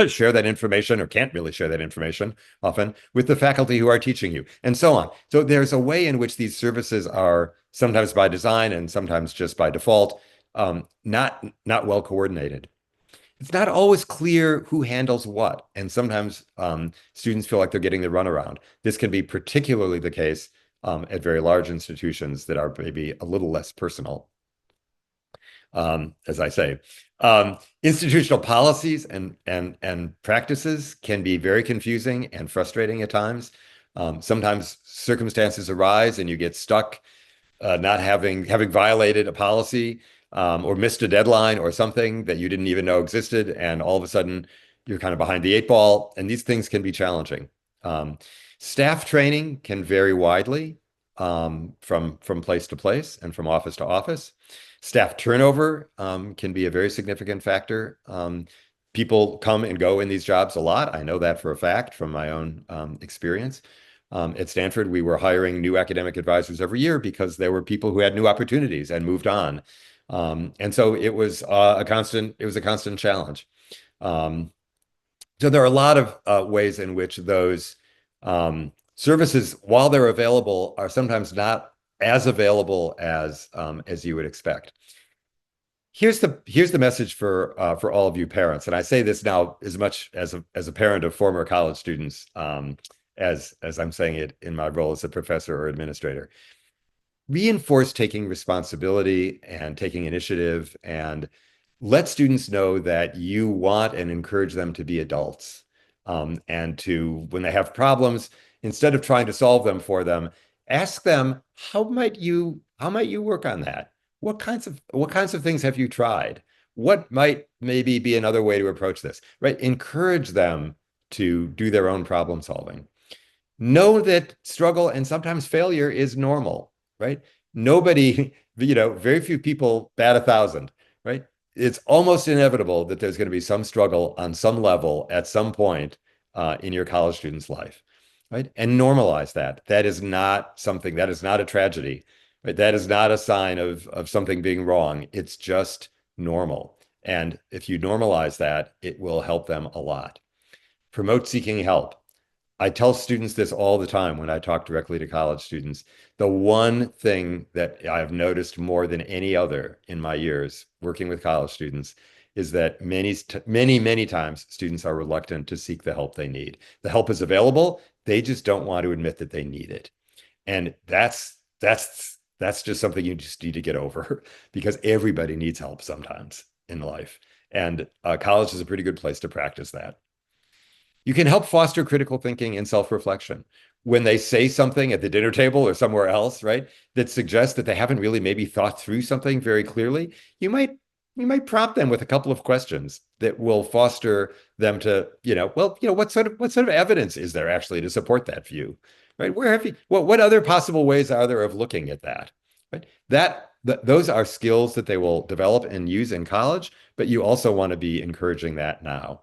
share that information or can't really share that information often with the faculty who are teaching you and so on. So there's a way in which these services are sometimes by design and sometimes just by default, not well coordinated. It's not always clear who handles what, and sometimes students feel like they're getting the runaround. This can be particularly the case at very large institutions that are maybe a little less personal, as I say. Institutional policies and practices can be very confusing and frustrating at times. Sometimes circumstances arise and you get stuck not having violated a policy or missed a deadline or something that you didn't even know existed, and all of a sudden you're kind of behind the eight ball, and these things can be challenging. Staff training can vary widely from place to place and from office to office. Staff turnover can be a very significant factor. People come and go in these jobs a lot. I know that for a fact from my own experience. At Stanford, we were hiring new academic advisors every year because there were people who had new opportunities and moved on. And so it was a constant challenge. So there are a lot of ways in which those services, while they're available, are sometimes not as available as you would expect. Here's the message for all of you parents, and I say this now as much as a parent of former college students as I'm saying it in my role as a professor or administrator. Reinforce taking responsibility and taking initiative, and let students know that you want and encourage them to be adults. And to, when they have problems, instead of trying to solve them for them, ask them, how might you work on that? What kinds of things have you tried? What might maybe be another way to approach this, right? Encourage them to do their own problem solving. Know that struggle and sometimes failure is normal, right? Nobody, very few people bat 1,000, right? It's almost inevitable that there's going to be some struggle on some level at some point in your college student's life, right? And normalize that. That is not something, that is not a tragedy, right? That is not a sign of something being wrong. It's just normal. And if you normalize that, it will help them a lot. Promote seeking help. I tell students this all the time when I talk directly to college students. The one thing that I've noticed more than any other in my years working with college students is that many times students are reluctant to seek the help they need. The help is available. They just don't want to admit that they need it. And that's just something you just need to get over because everybody needs help sometimes in life. And college is a pretty good place to practice that. You can help foster critical thinking and self-reflection. When they say something at the dinner table or somewhere else, right, that suggests that they haven't really maybe thought through something very clearly, you might prompt them with a couple of questions that will foster them to, what sort of evidence is there actually to support that view, right? Where have you, what other possible ways are there of looking at that, right? Those are skills that they will develop and use in college, but you also want to be encouraging that now.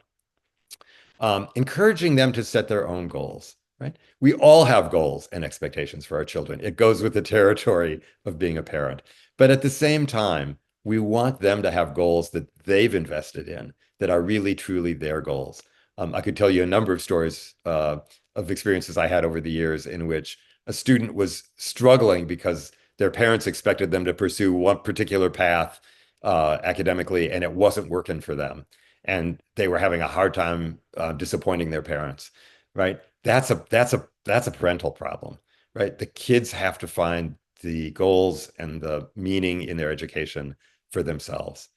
Encouraging them to set their own goals, right? We all have goals and expectations for our children. It goes with the territory of being a parent. But at the same time, we want them to have goals that they've invested in that are really, truly their goals. I could tell you a number of stories of experiences I had over the years in which a student was struggling because their parents expected them to pursue one particular path academically, and it wasn't working for them and they were having a hard time disappointing their parents, right? That's a parental problem, right? The kids have to find the goals and the meaning in their education for themselves,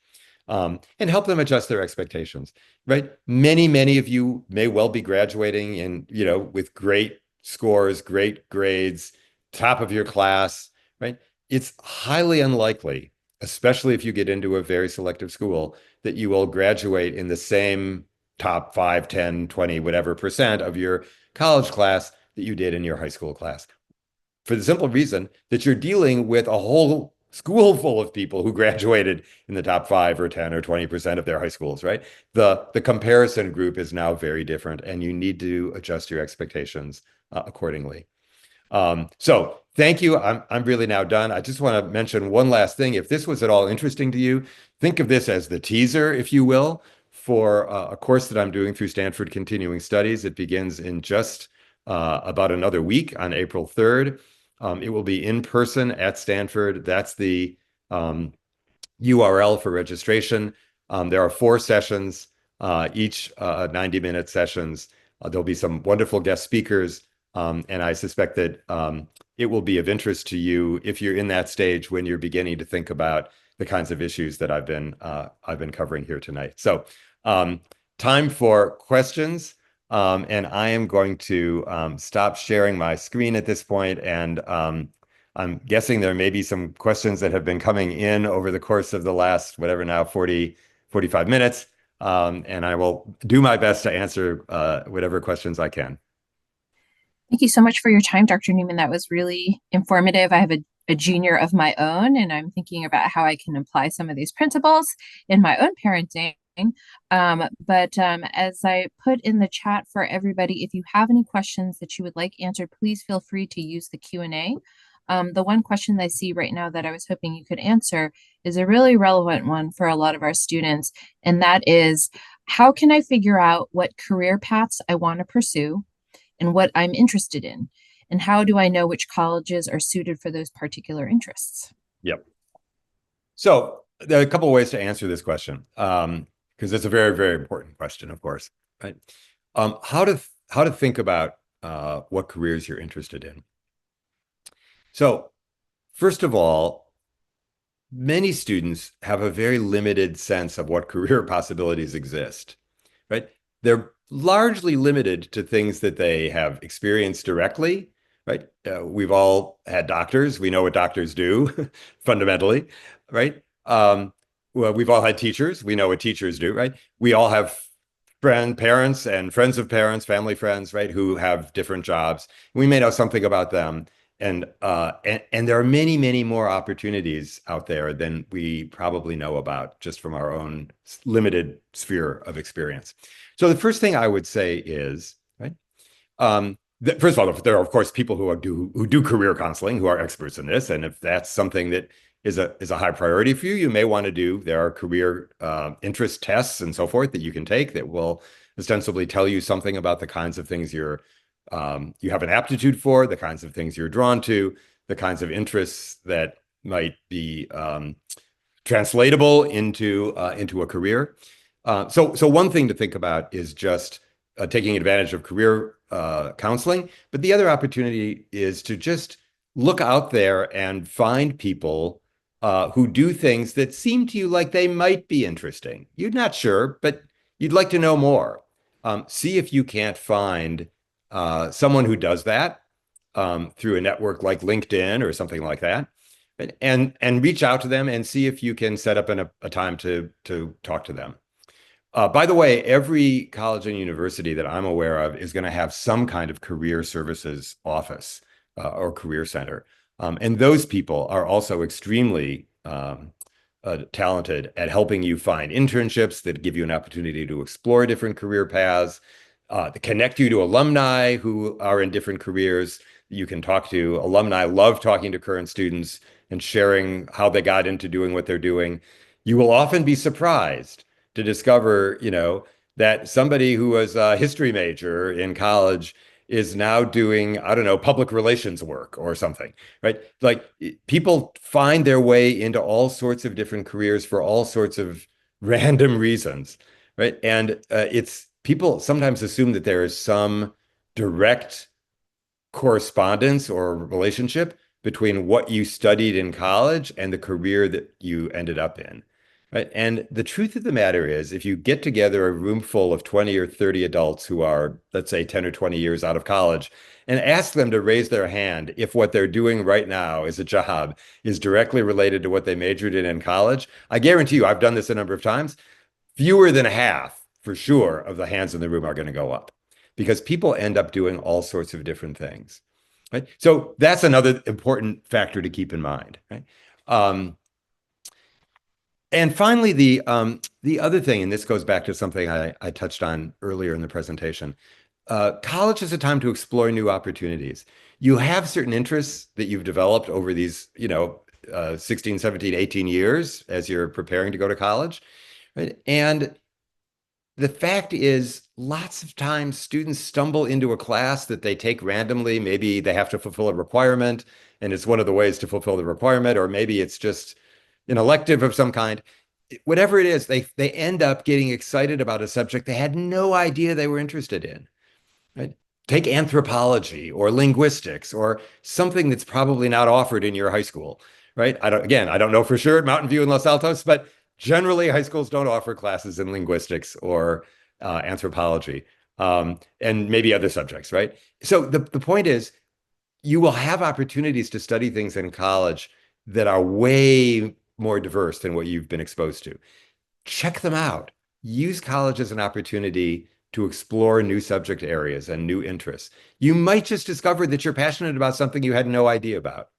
and help them adjust their expectations, right? Many of you may well be graduating in, with great scores, great grades, top of your class, right? It's highly unlikely, especially if you get into a very selective school, that you will graduate in the same top 5, 10, 20, whatever percent of your college class that you did in your high school class. For the simple reason that you're dealing with a whole school full of people who graduated in the top 5 or 10 or 20% of their high schools, right? The comparison group is now very different, and you need to adjust your expectations accordingly. So thank you. I'm really now done. I just want to mention one last thing. If this was at all interesting to you, think of this as the teaser, if you will, for a course that I'm doing through Stanford Continuing Studies. It begins in just about another week on April 3rd. It will be in person at Stanford. That's the URL for registration. There are 4 sessions, each 90-minute sessions. There'll be some wonderful guest speakers. And I suspect that it will be of interest to you if you're in that stage when you're beginning to think about the kinds of issues that I've been covering here tonight. So, time for questions, and I am going to stop sharing my screen at this point. And I'm guessing there may be some questions that have been coming in over the course of the last, whatever now, 45 minutes. And I will do my best to answer whatever questions I can. Thank you so much for your time, Dr. Newman. That was really informative. I have a junior of my own, and I'm thinking about how I can apply some of these principles in my own parenting. But as I put in the chat for everybody, if you have any questions that you would like answered, please feel free to use the Q&A. The one question I see right now that I was hoping you could answer is a really relevant one for a lot of our students, and that is, how can I figure out what career paths I want to pursue and what I'm interested in? And how do I know which colleges are suited for those particular interests? Yep. So there are a couple of ways to answer this question, because it's a very, very important question, of course, right? How to think about what careers you're interested in. So, first of all, many students have a very limited sense of what career possibilities exist, right? They're largely limited to things that they have experienced directly, right? We've all had doctors. We know what doctors do fundamentally, right? Well, we've all had teachers. We know what teachers do, right? We all have parents and friends of parents, family friends, right, who have different jobs. We may know something about them. And there are many, many more opportunities out there than we probably know about just from our own limited sphere of experience. So the first thing I would say is, right, first of all, there are of course people who do career counseling who are experts in this, and if that's something that is a high priority for you, you may want to do. There are career interest tests and so forth that you can take that will ostensibly tell you something about the kinds of things you have an aptitude for, the kinds of things you're drawn to, the kinds of interests that might be translatable into a career. So one thing to think about is just taking advantage of career counseling, but the other opportunity is to just look out there and find people who do things that seem to you like they might be interesting. You're not sure, but you'd like to know more. See if you can't find someone who does that through a network like LinkedIn or something like that, and reach out to them and see if you can set up a time to talk to them. By the way, every college and university that I'm aware of is going to have some kind of career services office or career center. And those people are also extremely talented at helping you find internships that give you an opportunity to explore different career paths, to connect you to alumni who are in different careers. You can talk to alumni, love talking to current students and sharing how they got into doing what they're doing. You will often be surprised to discover, that somebody who was a history major in college is now doing, I don't know, public relations work or something, right? Like people find their way into all sorts of different careers for all sorts of random reasons, right? And it's people sometimes assume that there is some direct correspondence or relationship between what you studied in college and the career that you ended up in. Right. And the truth of the matter is, if you get together a room full of 20 or 30 adults who are, let's say, 10 or 20 years out of college and ask them to raise their hand if what they're doing right now as a job is directly related to what they majored in college, I guarantee you, I've done this a number of times, fewer than half, for sure, of the hands in the room are going to go up because people end up doing all sorts of different things. Right. So that's another important factor to keep in mind. Right. And finally, the other thing, and this goes back to something I touched on earlier in the presentation, college is a time to explore new opportunities. You have certain interests that you've developed over these, 16, 17, 18 years as you're preparing to go to college, right? And the fact is, lots of times students stumble into a class that they take randomly. Maybe they have to fulfill a requirement, and it's one of the ways to fulfill the requirement, or maybe it's just an elective of some kind. Whatever it is, they end up getting excited about a subject they had no idea they were interested in. Right? Take anthropology or linguistics or something that's probably not offered in your high school. Right? I don't know for sure at Mountain View and Los Altos, but generally high schools don't offer classes in linguistics or anthropology, and maybe other subjects. Right? So the point is, you will have opportunities to study things in college that are way more diverse than what you've been exposed to. Check them out. Use college as an opportunity to explore new subject areas and new interests. You might just discover that you're passionate about something you had no idea about.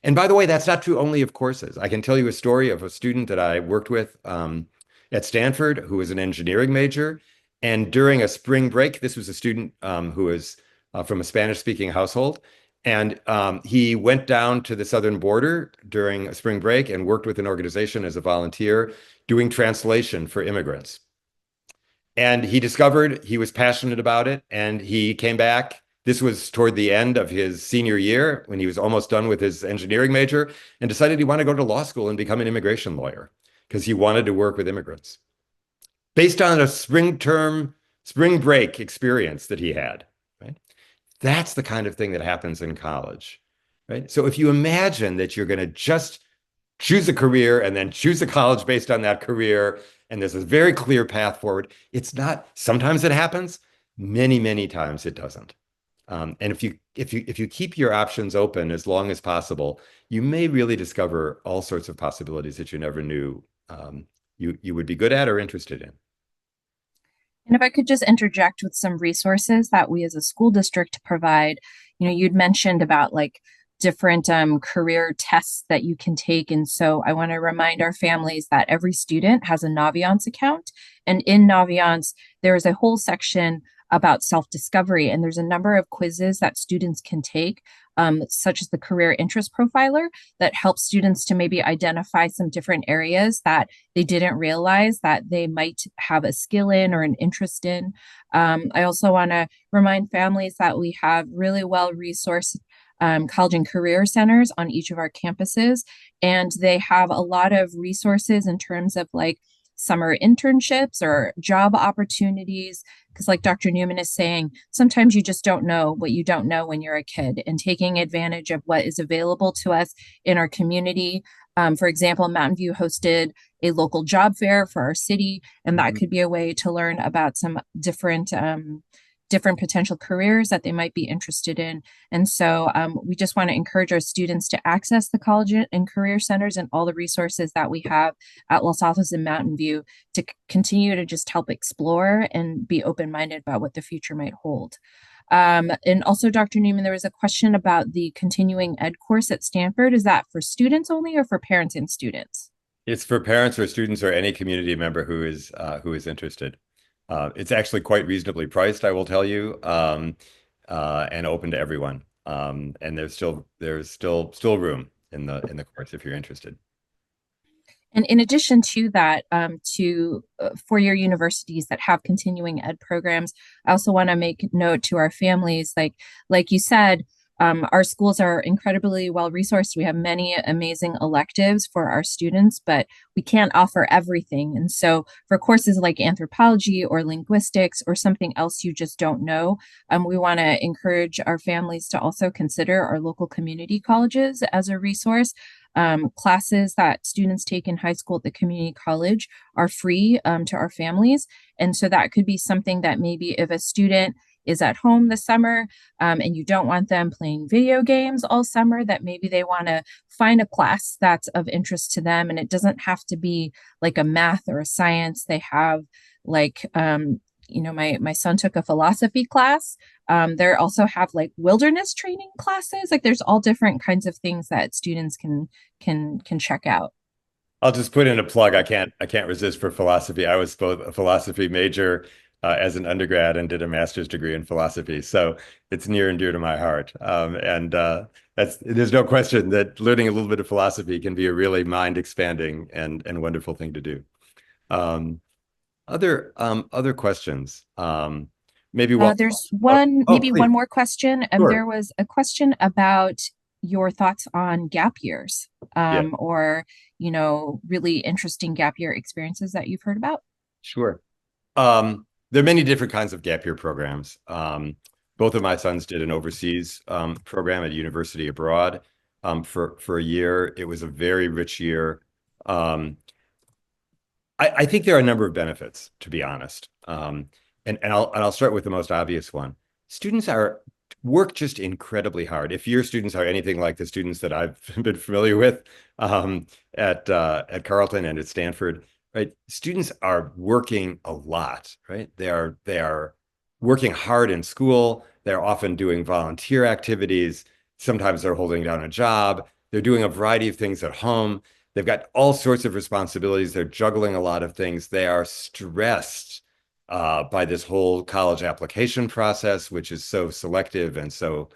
And by the way, that's not true only of courses. I can tell you a story of a student that I worked with at Stanford who was an engineering major. And during a spring break, this was a student who was from a Spanish-speaking household. And he went down to the southern border during a spring break and worked with an organization as a volunteer doing translation for immigrants. And he discovered he was passionate about it, and he came back. This was toward the end of his senior year when he was almost done with his engineering major and decided he wanted to go to law school and become an immigration lawyer because he wanted to work with immigrants based on a spring break experience that he had. Right? That's the kind of thing that happens in college, right? So if you imagine that you're going to just choose a career and then choose a college based on that career, and there's a very clear path forward, it's not, sometimes it happens, many times it doesn't. And if you keep your options open as long as possible, you may really discover all sorts of possibilities that you never knew you would be good at or interested in. And if I could just interject with some resources that we as a school district provide, you'd mentioned about like different career tests that you can take. And so I want to remind our families that every student has a Naviance account. And in Naviance, there is a whole section about self-discovery. And there's a number of quizzes that students can take, such as the career interest profiler, that helps students to maybe identify some different areas that they didn't realize that they might have a skill in or an interest in. I also want to remind families that we have really well resourced college and career centers on each of our campuses, and they have a lot of resources in terms of like summer internships or job opportunities. Because, like Dr. Newman is saying, sometimes you just don't know what you don't know when you're a kid, and taking advantage of what is available to us in our community. For example, Mountain View hosted a local job fair for our city, and that could be a way to learn about some different potential careers that they might be interested in. And so we just want to encourage our students to access the college and career centers and all the resources that we have at Los Altos and Mountain View to continue to just help explore and be open-minded about what the future might hold. And also, Dr. Newman, there was a question about the continuing ed course at Stanford. Is that for students only or for parents and students? It's for parents or students or any community member who is interested. It's actually quite reasonably priced, I will tell you, and open to everyone. And there's still room in the course if you're interested. And in addition to that, to four-year universities that have continuing ed programs, I also want to make note to our families, like you said, our schools are incredibly well resourced. We have many amazing electives for our students, but we can't offer everything. And so for courses like anthropology or linguistics or something else you just don't know, we want to encourage our families to also consider our local community colleges as a resource. Classes that students take in high school at the community college are free to our families. And so that could be something that maybe if a student is at home this summer and you don't want them playing video games all summer, that maybe they want to find a class that's of interest to them. And it doesn't have to be like a math or a science. They have like, my son took a philosophy class. There also have like wilderness training classes. Like there's all different kinds of things that students can check out. I'll just put in a plug. I can't resist for philosophy. I was both a philosophy major as an undergrad and did a master's degree in philosophy. So it's near and dear to my heart. And there's no question that learning a little bit of philosophy can be a really mind expanding and wonderful thing to do. Other questions. Maybe what? There's Oh, one, oh, maybe please. one more question. Sure. There was a question about your thoughts on gap years, Yeah, or, really interesting gap year experiences that you've heard about. sure. There are many different kinds of gap year programs. Both of my sons did an overseas program at university abroad for a year. It was a very rich year. Um, I think there are a number of benefits, to be honest. And I'll start with the most obvious one. Students work just incredibly hard. If your students are anything like the students that I've been familiar with at Carleton and at Stanford, right? Students are working a lot, right? They are working hard in school. They're often doing volunteer activities. Sometimes they're holding down a job. They're doing a variety of things at home. They've got all sorts of responsibilities. They're juggling a lot of things. They are stressed by this whole college application process, which is so selective and so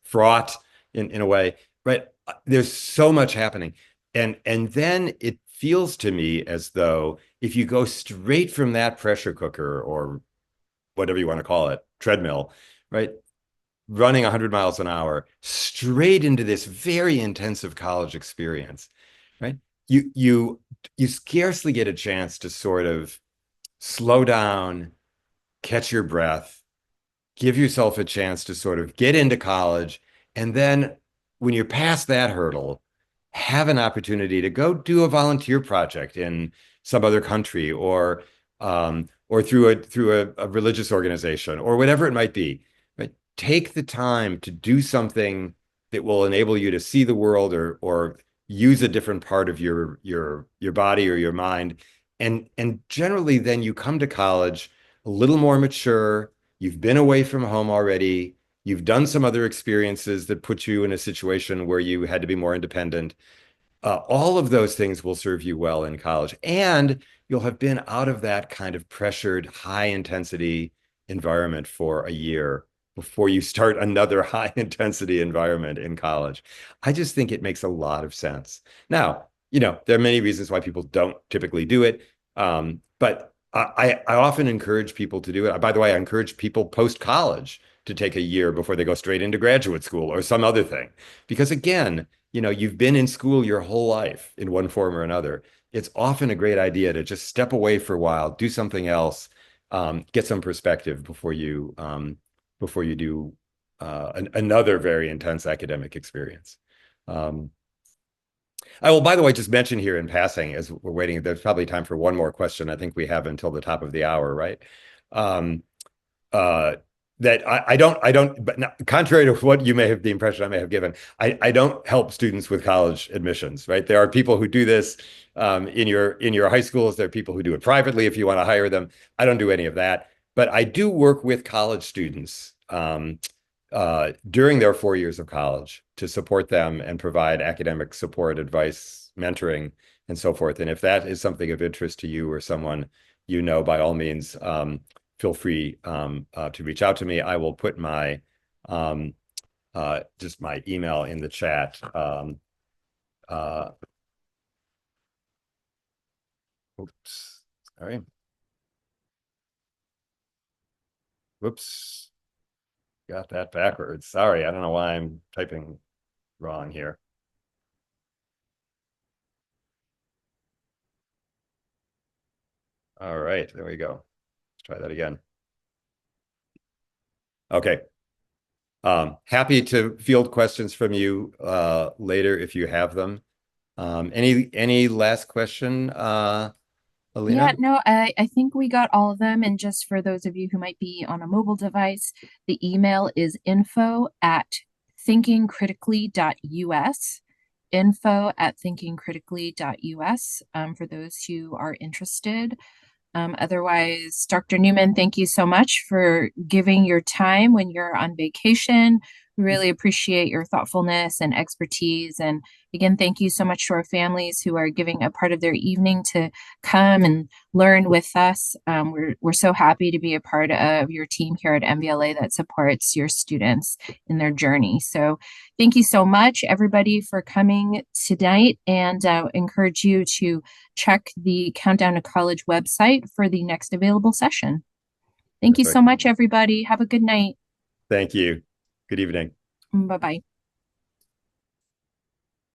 fraught in a way, right? There's so much happening. And then it feels to me as though if you go straight from that pressure cooker or whatever you want to call it, treadmill, right? Running 100 miles an hour straight into this very intensive college experience, right? You scarcely get a chance to sort of slow down, catch your breath, give yourself a chance to sort of get into college. And then when you're past that hurdle, have an opportunity to go do a volunteer project in some other country or through a religious organization or whatever it might be. But take the time to do something that will enable you to see the world or use a different part of your body or your mind. And generally then you come to college a little more mature. You've been away from home already. You've done some other experiences that put you in a situation where you had to be more independent. All of those things will serve you well in college. And you'll have been out of that kind of pressured, high intensity environment for a year before you start another high intensity environment in college. I just think it makes a lot of sense. Now, there are many reasons why people don't typically do it. But I often encourage people to do it. By the way, I encourage people post college to take a year before they go straight into graduate school or some other thing. Because again, you've been in school your whole life in one form or another. It's often a great idea to just step away for a while, do something else, get some perspective before you do another very intense academic experience. I will, by the way, just mention here in passing, as we're waiting, there's probably time for one more question. I think we have until the top of the hour, right? Um, uh, that I don't, but contrary to what you may have, the impression I may have given, I don't help students with college admissions, right? There are people who do this in your high schools. There are people who do it privately if you want to hire them. I don't do any of that, but I do work with college students during their 4 years of college to support them and provide academic support, advice, mentoring, and so forth. And if that is something of interest to you or someone by all means, feel free to reach out to me. I will put um, just my email in the chat. Oops, sorry. Whoops, got that backwards. Sorry, I don't know why I'm typing wrong here. All right, there we go. Let's try that again. Okay. Happy to field questions from you later if you have them. Any last question, Alina? Yeah, no, I think we got all of them. And just for those of you who might be on a mobile device, the email is info@thinkingcritically.us. Info@thinkingcritically.us, for those who are interested. Otherwise, Dr. Newman, thank you so much for giving your time when you're on vacation. We really appreciate your thoughtfulness and expertise. And again, thank you so much to our families who are giving a part of their evening to come and learn with us. We're so happy to be a part of your team here at MBLA that supports your students in their journey. So thank you so much, everybody, for coming tonight, and encourage you to check the Countdown to College website for the next available session. Thank you so Perfect. much, everybody. Have a good night. Thank you. Good evening. Bye-bye.